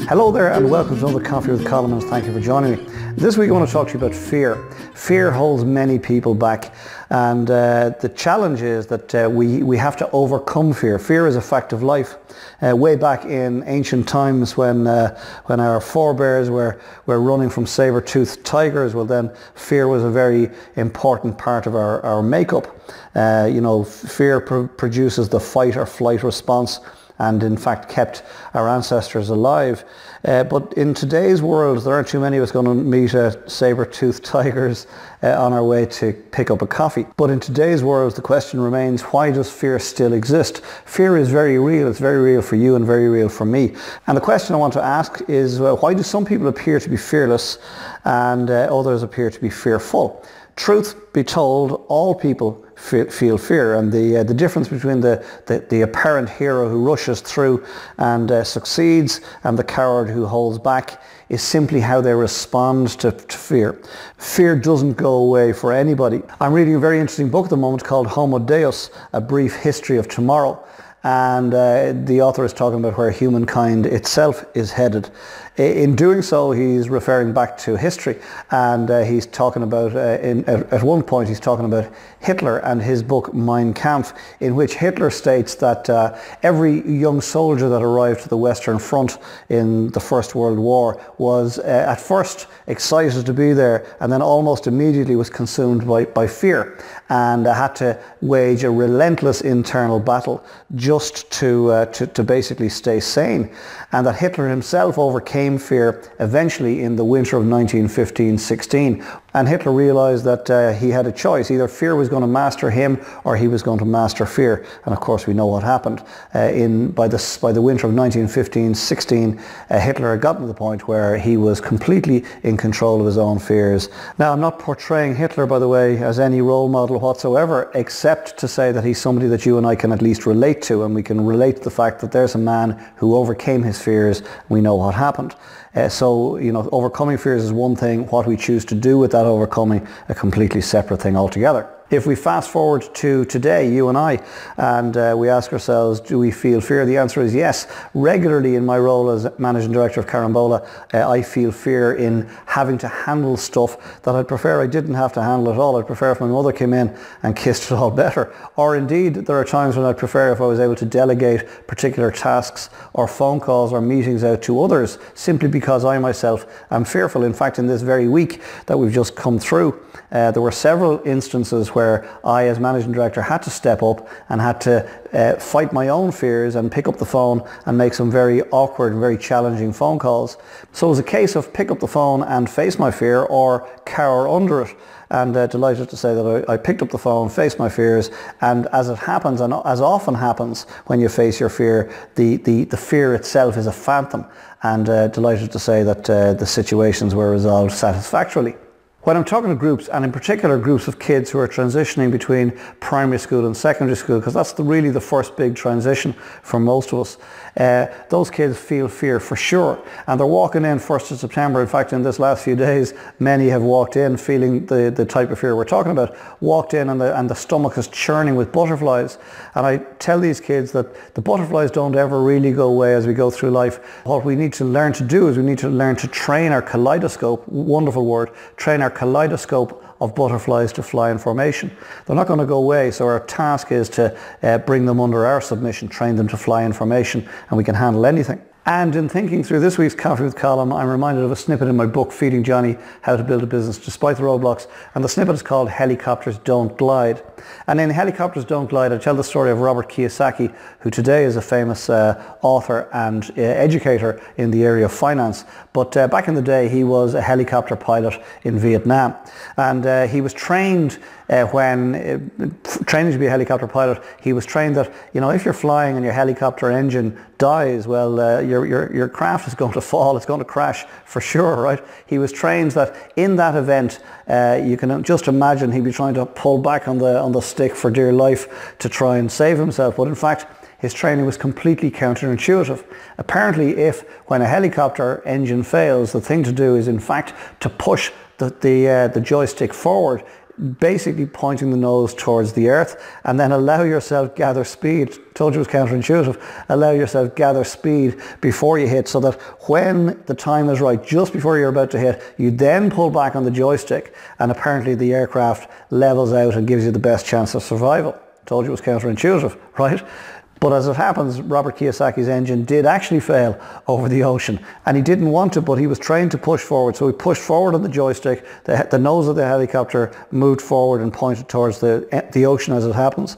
Hello there and welcome to another Coffee with Colm, and thank you for joining me. This week I want to talk to you about fear. Fear holds many people back, and the challenge is that we have to overcome fear. Fear is a fact of life. Way back in ancient times when our forebears were running from saber-toothed tigers, well then fear was a very important part of our makeup. Fear produces the fight or flight response, and in fact kept our ancestors alive. But in today's world, there aren't too many of us going to meet saber-toothed tigers on our way to pick up a coffee. But in today's world, the question remains, why does fear still exist? Fear is very real. It's very real for you and very real for me. And the question I want to ask is, why do some people appear to be fearless and others appear to be fearful? Truth be told, all people feel fear, and the difference between the apparent hero who rushes through and succeeds and the coward who holds back is simply how they respond to fear. Fear doesn't go away for anybody. I'm reading a very interesting book at the moment called Homo Deus, A Brief History of Tomorrow. And the author is talking about where humankind itself is headed. In doing so, he's referring back to history, and he's talking about, at one point, he's talking about Hitler and his book Mein Kampf, in which Hitler states that every young soldier that arrived to the Western Front in the First World War was at first excited to be there, and then almost immediately was consumed by fear, and had to wage a relentless internal battle just to basically stay sane. And that Hitler himself overcame fear eventually in the winter of 1915-16. And Hitler realized that he had a choice. Either fear was going to master him or he was going to master fear. And of course we know what happened. By the winter of 1915-16, Hitler had gotten to the point where he was completely in control of his own fears. Now, I'm not portraying Hitler, by the way, as any role model whatsoever, except to say that he's somebody that you and I can at least relate to, and we can relate to the fact that there's a man who overcame his fears. We know what happened. So overcoming fears is one thing. What we choose to do with that overcoming, a completely separate thing altogether. If we fast forward to today, you and I, and we ask ourselves, do we feel fear? The answer is yes. Regularly in my role as Managing Director of Carambola, I feel fear in having to handle stuff that I'd prefer I didn't have to handle at all. I'd prefer if my mother came in and kissed it all better. Or indeed, there are times when I'd prefer if I was able to delegate particular tasks or phone calls or meetings out to others, simply because I myself am fearful. In fact, in this very week that we've just come through, there were several instances where I, as Managing Director, had to step up and had to fight my own fears and pick up the phone and make some very awkward and very challenging phone calls. So it was a case of pick up the phone and face my fear or cower under it. And delighted to say that I picked up the phone, faced my fears, and as it happens, and as often happens when you face your fear, the fear itself is a phantom. And delighted to say that the situations were resolved satisfactorily. When I'm talking to groups, and in particular groups of kids who are transitioning between primary school and secondary school, because that's really the first big transition for most of us, those kids feel fear for sure. And they're walking in 1st of September. In fact, in this last few days, many have walked in feeling the type of fear we're talking about. Walked in and the stomach is churning with butterflies. And I tell these kids that the butterflies don't ever really go away as we go through life. What we need to learn to do is we need to learn to train our kaleidoscope, wonderful word, train our kaleidoscope of butterflies to fly in formation. They're not going to go away, so our task is to bring them under our submission, train them to fly in formation, and we can handle anything. And in thinking through this week's Coffee with Colm, I'm reminded of a snippet in my book, Feeding Johnny, How to Build a Business Despite the Roadblocks. And the snippet is called Helicopters Don't Glide. And in Helicopters Don't Glide, I tell the story of Robert Kiyosaki, who today is a famous author and educator in the area of finance. But back in the day, he was a helicopter pilot in Vietnam. And he was trained when training to be a helicopter pilot, he was trained that, if you're flying and your helicopter engine dies, well, your craft is going to fall, it's going to crash for sure, right? He was trained that in that event, you can just imagine he'd be trying to pull back on the stick for dear life to try and save himself. But in fact, his training was completely counterintuitive. Apparently, when a helicopter engine fails, the thing to do is in fact to push the joystick forward basically pointing the nose towards the earth, and then allow yourself gather speed. Told you it was counterintuitive. Allow yourself gather speed before you hit, so that when the time is right, just before you're about to hit, you then pull back on the joystick, and apparently the aircraft levels out and gives you the best chance of survival. Told you it was counterintuitive, right? But as it happens, Robert Kiyosaki's engine did actually fail over the ocean, and he didn't want to, but he was trained to push forward. So he pushed forward on the joystick, the nose of the helicopter moved forward and pointed towards the ocean as it happens.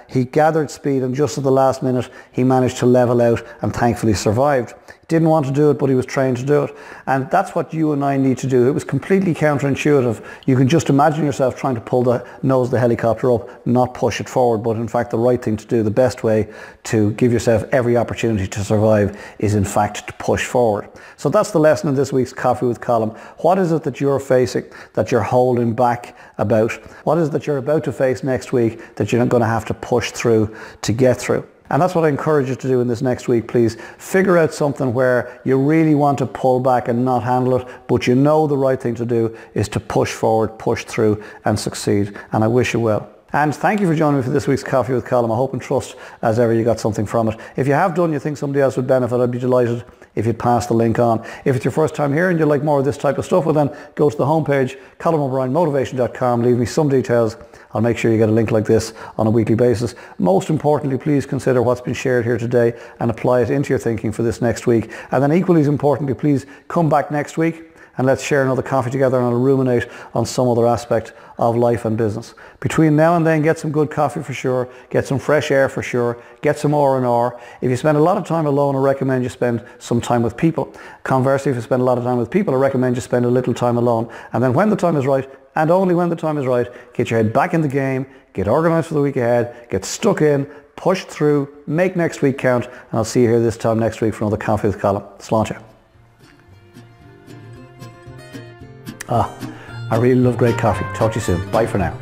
He gathered speed, and just at the last minute he managed to level out and thankfully survived. Didn't want to do it, but he was trained to do it. And that's what you and I need to do. It was completely counterintuitive. You can just imagine yourself trying to pull the nose of the helicopter up, not push it forward, but in fact the right thing to do, the best way to give yourself every opportunity to survive, is in fact to push forward. So that's the lesson in this week's Coffee with Colm. What is it that you're facing, that you're holding back about? What is it that you're about to face next week that you're not going to have to push through to get through? And that's what I encourage you to do in this next week, please. Figure out something where you really want to pull back and not handle it, but you know the right thing to do is to push forward, push through and succeed. And I wish you well. And thank you for joining me for this week's Coffee with Colm. I hope and trust, as ever, you got something from it. If you have done, you think somebody else would benefit, I'd be delighted if you'd pass the link on. If it's your first time here and you like more of this type of stuff, well then go to the homepage, ColmO'BrienMotivation.com, leave me some details. I'll make sure you get a link like this on a weekly basis. Most importantly, please consider what's been shared here today and apply it into your thinking for this next week. And then equally as importantly, please come back next week and let's share another coffee together and I'll ruminate on some other aspect of life and business. Between now and then, get some good coffee for sure, get some fresh air for sure, get some R&R. If you spend a lot of time alone, I recommend you spend some time with people. Conversely, if you spend a lot of time with people, I recommend you spend a little time alone. And then when the time is right, and only when the time is right, get your head back in the game, get organised for the week ahead, get stuck in, push through, make next week count, and I'll see you here this time next week for another Coffee with Colm. Sláinte. I really love great coffee. Talk to you soon. Bye for now.